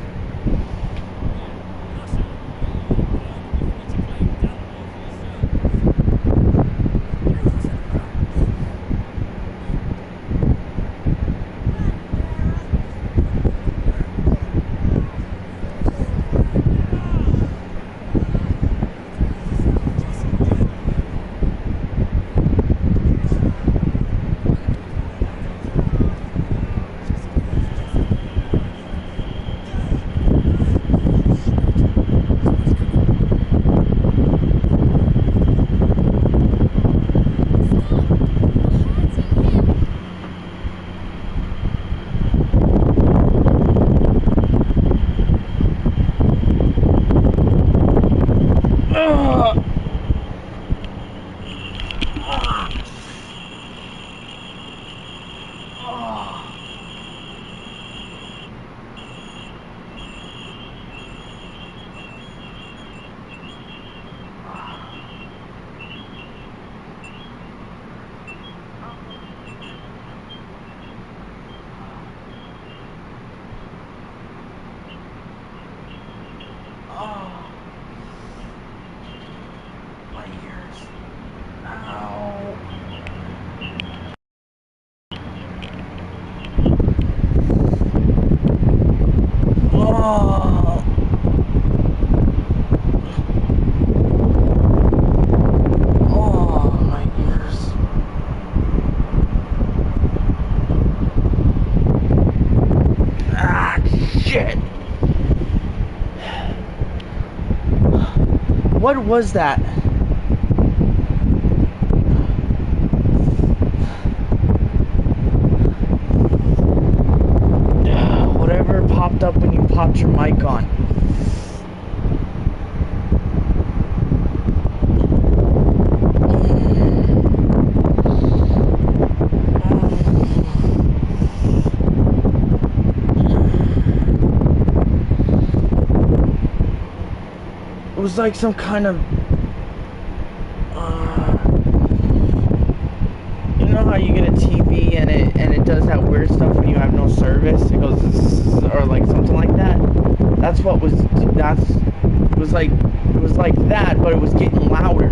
A: What was that? mic on. It was like some kind of you know how you get a TV and it does that weird stuff when you have no service? It goes zzz, or like something like that. It was like that, but it was getting louder.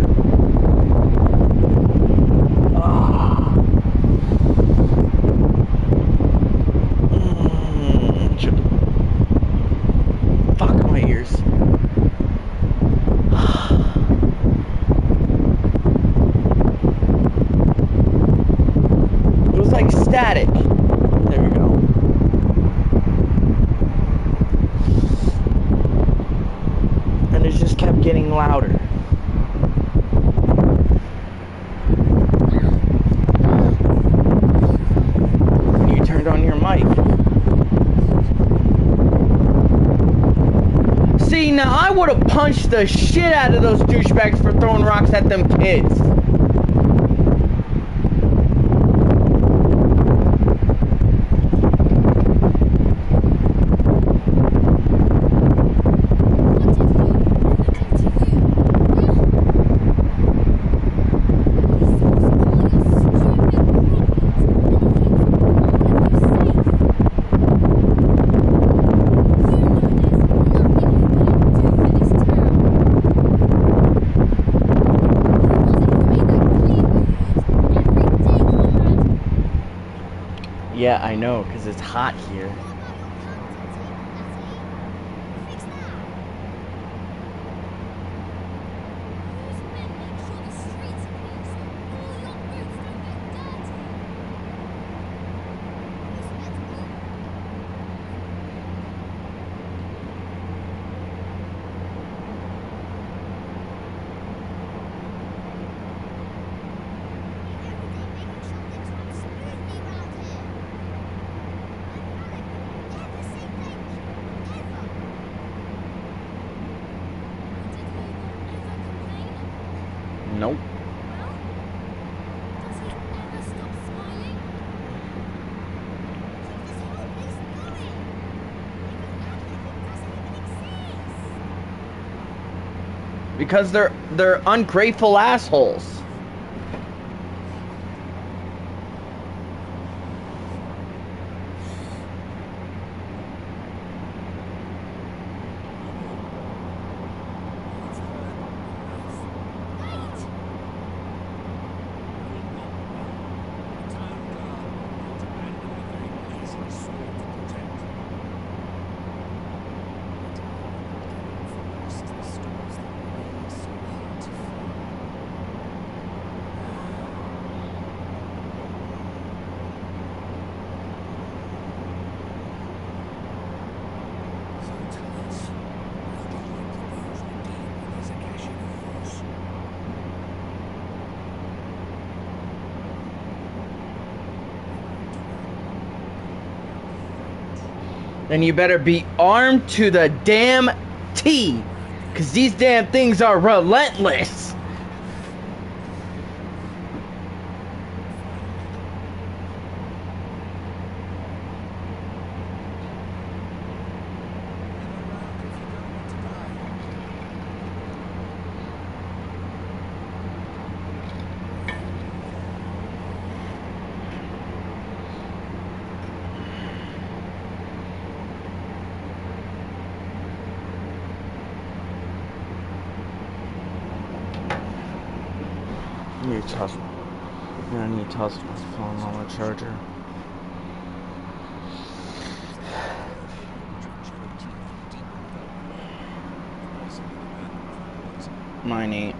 A: Fuck my ears. It was like static. There we go. And it just kept getting louder. When you turned on your mic. See, now I would have punched the shit out of those douchebags for throwing rocks at them kids. Yeah, I know, because it's hot here. Nope. Because they're ungrateful assholes. Then you better be armed to the damn T, because these damn things are relentless. I need to toss my phone on the charger. Mine ain't.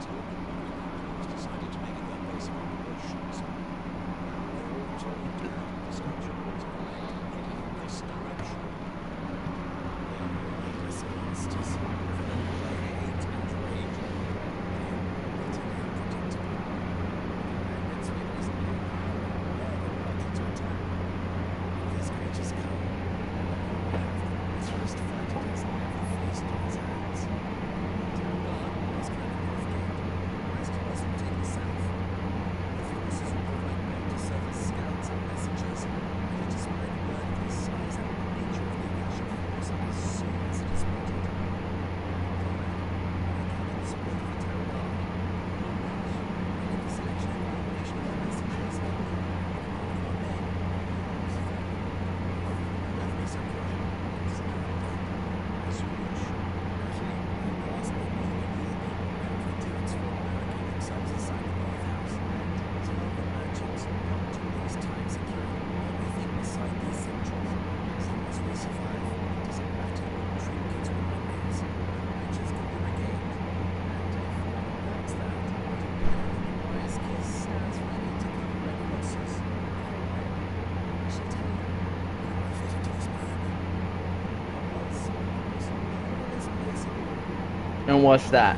A: And what's that?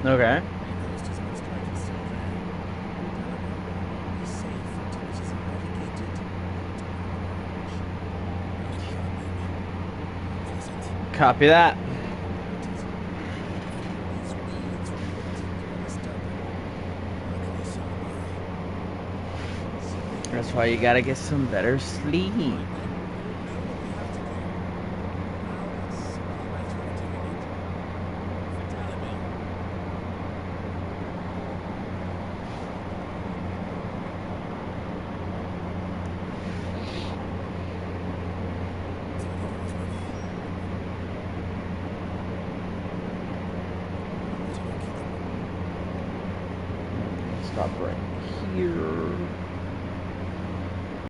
A: Okay. Copy that. That's why you gotta get some better sleep. Stop right here.